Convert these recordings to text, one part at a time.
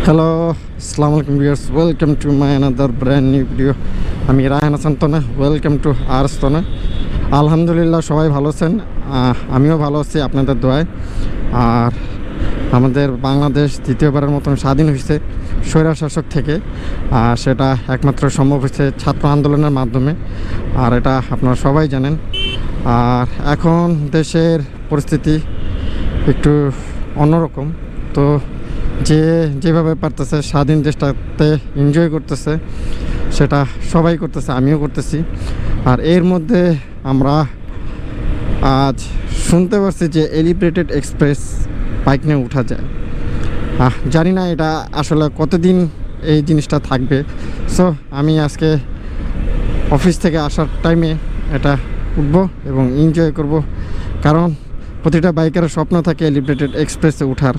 Hello, আসসালামু আলাইকুম viewers, welcome to my another brand new video. আমি রায়হান হাসান তনে, ওয়েলকাম টু আরস তনে। আলহামদুলিল্লাহ সবাই ভালো আছেন, আমিও ভালো আছি আপনাদের দোয়ায়। আর আমাদের বাংলাদেশ দ্বিতীয়বারের মতন স্বাধীন হয়েছে স্বৈরা শাসক থেকে, আর সেটা একমাত্র সম্ভব হয়েছে ছাত্র আন্দোলনের মাধ্যমে। আর এটা আপনারা সবাই জানেন। আর এখন দেশের পরিস্থিতি একটু অন্যরকম। তো যেভাবে পারতেছে স্বাধীন দেশটাতে এনজয় করতেছে, সেটা সবাই করতেছে, আমিও করতেছি। আর এর মধ্যে আমরা আজ শুনতে পারছি যে এলিভেটেড এক্সপ্রেস বাইক নিয়ে উঠা যায়। জানি না এটা আসলে কতদিন এই জিনিসটা থাকবে। সো আমি আজকে অফিস থেকে আসার টাইমে এটা উঠবো এবং এনজয় করব, কারণ প্রতিটা বাইকের স্বপ্ন থাকে এলিভেটেড এক্সপ্রেসে ওঠার।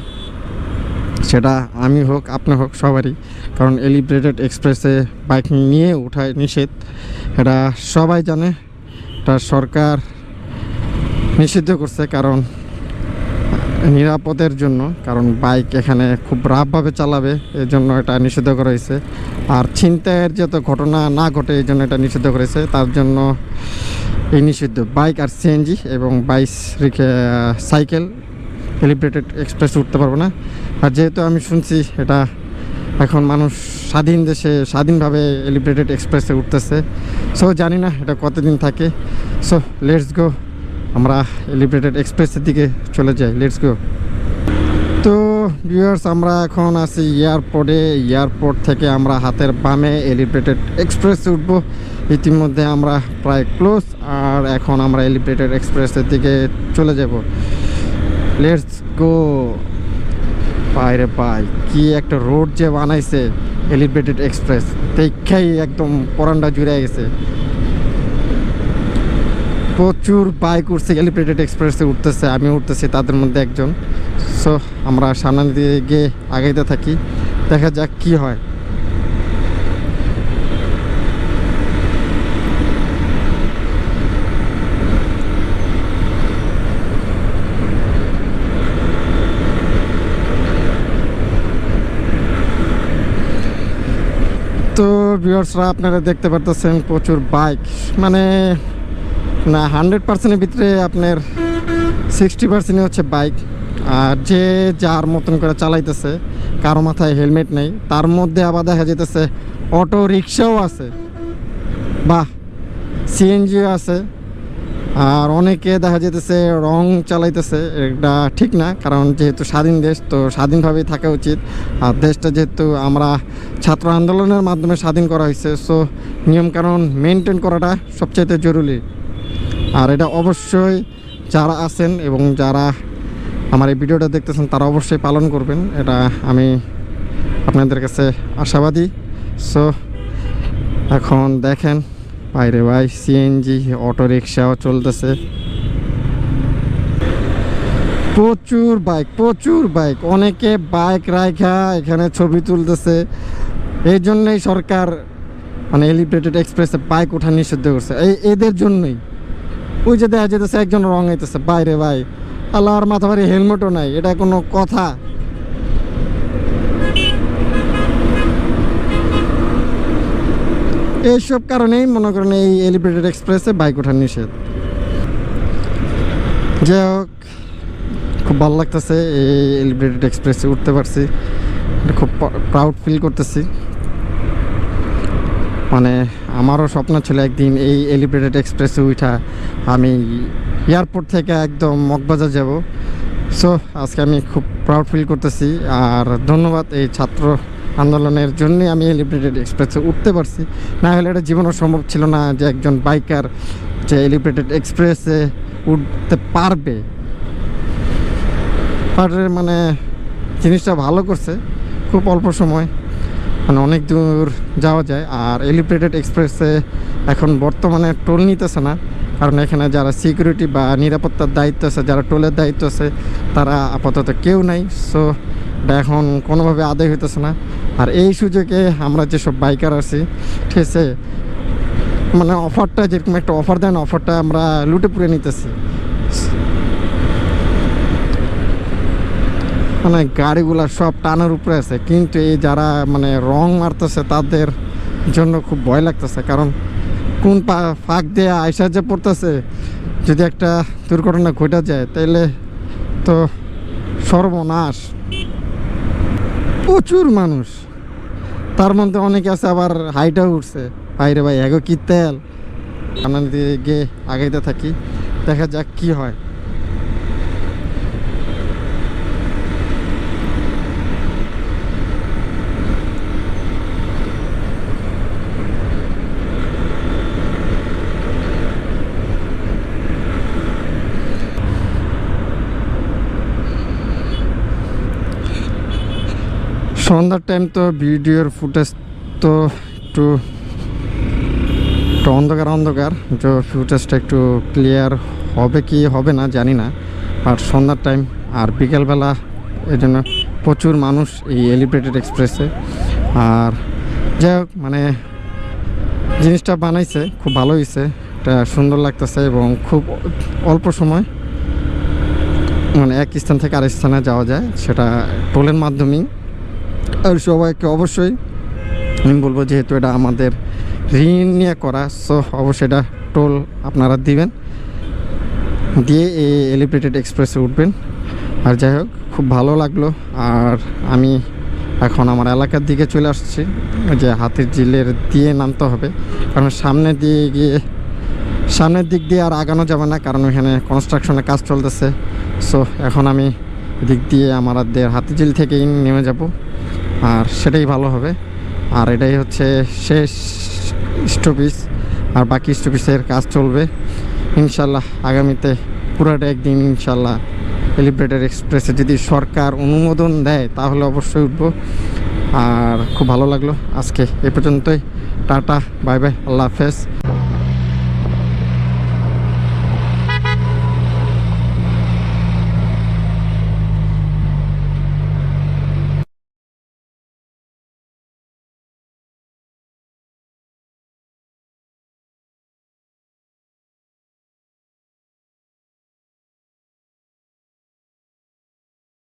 সেটা আমি হোক, আপনি হোক, সবারই। কারণ এলিভেটেড এক্সপ্রেসে বাইক নিয়ে ওঠায় নিষেধ, এটা সবাই জানে। এটা সরকার নিষিদ্ধ করছে কারণ নিরাপদের জন্য, কারণ বাইক এখানে খুব রাফভাবে চালাবে, এই জন্য এটা নিষিদ্ধ করা হয়েছে। আর ছিনতাইয়ের যত ঘটনা না ঘটে এই জন্য এটা নিষিদ্ধ করেছে। তার জন্য এই নিষিদ্ধ বাইক আর সিএনজি এবং সাইকেল এলিভেটেড এক্সপ্রেস উঠতে পারবো না। আর যেহেতু আমি শুনছি এটা এখন মানুষ স্বাধীন দেশে স্বাধীনভাবে এলিভেটেড এক্সপ্রেসে উঠতেছে, সো জানি না এটা কতদিন থাকে। সো লেটস গো, আমরা এলিভেটেড এক্সপ্রেসের দিকে চলে যাই, লেটস গো। তো ভিউয়ার্স, আমরা এখন আছি এয়ারপোর্টে। এয়ারপোর্ট থেকে আমরা হাতের বামে এলিভেটেড এক্সপ্রেসে উঠবো। ইতিমধ্যে আমরা প্রায় ক্লোজ, আর এখন আমরা এলিভেটেড এক্সপ্রেসের দিকে চলে যাব। Let's go. বাইরে পাই কি একটা রোড যে বানাইছে এলিভেটেড এক্সপ্রেস, দেখেই একদম পরানটা জুড়ে গেছে। প্রচুর বাইক উঠছে এলিভেটেড এক্সপ্রেসে উঠতেছে, আমি উঠতেছি তাদের মধ্যে একজন। সো আমরা সামনের দিকে গিয়ে আগাইতে থাকি, দেখা যাক কি হয়। তো ভিউয়ার্সরা, আপনারা দেখতে পারতেছেন প্রচুর বাইক, মানে না 100%-এর ভিতরে আপনার 60% হচ্ছে বাইক। আর যে যার মতন করে চালাইতেছে, কারো মাথায় হেলমেট নেই। তার মধ্যে আবার দেখা যেতেছে অটো রিক্সাও আছে, বাহ, সিএনজিও আছে। আর অনেকে দেখা যেতেছে রং চালাইতেছে, এটা ঠিক না। কারণ যেহেতু স্বাধীন দেশ, তো স্বাধীনভাবেই থাকা উচিত। আর দেশটা যেহেতু আমরা ছাত্র আন্দোলনের মাধ্যমে স্বাধীন করা হয়েছে, সো নিয়মকানুন মেনটেন করাটা সবচাইতে জরুরি। আর এটা অবশ্যই যারা আছেন এবং যারা আমার এই ভিডিওটা দেখতেছেন তারা অবশ্যই পালন করবেন, এটা আমি আপনাদের কাছে আশাবাদী। সো এখন দেখেন বাইরে ভাই সিএনজি অটো রিক্সাও চলতেছে, প্রচুর বাইক, প্রচুর বাইক। অনেকে বাইক রাখা এখানে ছবি তুলতেছে। এই জন্যই সরকার মানে এলিভেটেড এক্সপ্রেসে বাইক ওঠা নিষিদ্ধ করছে, এদের জন্যই। ওই যে দেখা যেতেছে একজন রং হইতেছে, বাইরে ভাই, আল্লাহর মাথা ভারী হেলমেটও নাই, এটা কোনো কথা? এইসব কারণেই মনে করেন এই এলিভেটেড এক্সপ্রেসে বাইক ওঠার নিষেধ। যাই হোক, খুব ভালো লাগতেছে এই এলিভেটেড এক্সপ্রেসে উঠতে পারছি, খুব প্রাউড ফিল করতেছি। মানে আমারও স্বপ্ন ছিল একদিন এই এলিভেটেড এক্সপ্রেসে উঠা আমি এয়ারপোর্ট থেকে একদম মগবাজার যাব। সো আজকে আমি খুব প্রাউড ফিল করতেছি। আর ধন্যবাদ এই ছাত্র আন্দোলনের জন্যে আমি এলিভেটেড এক্সপ্রেসে উঠতে পারছি, না হলে এটা জীবনও সম্ভব ছিল না যে একজন বাইকার যে এলিভেটেড এক্সপ্রেসে উঠতে পারবে। মানে জিনিসটা ভালো করছে, খুব অল্প সময় মানে অনেক দূর যাওয়া যায়। আর এলিভেটেড এক্সপ্রেসে এখন বর্তমানে টোল নিতেছে না, কারণ এখানে যারা সিকিউরিটি বা নিরাপত্তার দায়িত্ব আছে, যারা টোলের দায়িত্ব আছে, তারা আপাতত কেউ নাই। সো এটা এখন কোনোভাবে আদায় হইতেছে না। আর এই সুযোগে আমরা যেসব বাইকার আছি, ঠিক আছে, মানে অফারটা যেরকম একটা অফার দেন, অফারটা আমরা লুটে পুড়ে নিতেছি। মানে গাড়িগুলা সব টানার উপরে আছে, কিন্তু এই যারা মানে রং মারতেছে তাদের জন্য খুব ভয় লাগতেছে, কারণ কোন ফাঁক দিয়ে আইসা যে পড়তেছে, যদি একটা দুর্ঘটনা ঘটে যায় তাইলে তো সর্বনাশ। প্রচুর মানুষ, তার মধ্যে অনেকে আছে আবার হাইটাও উঠছে। বাইরে ভাই এগো কি তেল, সামনের দিকে গিয়ে আগাইতে থাকি, দেখা যাক কি হয়। সন্ধ্যার টাইম তো ভিডিওর ফুটেজ তো একটু অন্ধকার অন্ধকার, যে ফুটেজটা একটু ক্লিয়ার হবে কি হবে না জানি না, আর সন্ধ্যার টাইম আর বিকেলবেলা এই জন্য প্রচুর মানুষ এই এলিভেটেড এক্সপ্রেসে। আর যাই হোক, মানে জিনিসটা বানাইছে খুব ভালো হয়েছে, এটা সুন্দর লাগতেছে এবং খুব অল্প সময় মানে এক স্থান থেকে আরেক স্থানে যাওয়া যায়, সেটা টোলের মাধ্যমেই। আর সবাইকে অবশ্যই আমি বলবো, যেহেতু এটা আমাদের ঋণ নিয়ে করা, সো অবশ্যই এটা টোল আপনারা দিবেন, দিয়ে এই এলিভেটেড এক্সপ্রেসে উঠবেন। আর যাই হোক, খুব ভালো লাগলো। আর আমি এখন আমার এলাকার দিকে চলে আসছি, যে হাতির ঝিলের দিয়ে নামতে হবে, কারণ সামনের দিক দিয়ে আর আগানো যাবে না, কারণ ওইখানে কনস্ট্রাকশনের কাজ চলতেছে। সো এখন আমি দিক দিয়ে আমাদের হাতির ঝিল থেকেই নেমে যাব, আর সেটাই ভালো হবে। আর এটাই হচ্ছে শেষ স্টপেজ, আর বাকি স্টপেজের কাজ চলবে ইনশাল্লাহ আগামীতে পুরাটা একদিন ইনশাল্লাহ। এলিভেটেড এক্সপ্রেসে যদি সরকার অনুমোদন দেয় তাহলে অবশ্যই উঠবো। আর খুব ভালো লাগলো আজকে এ পর্যন্তই। টাটা, বাই বাই, আল্লাহ হাফেজ।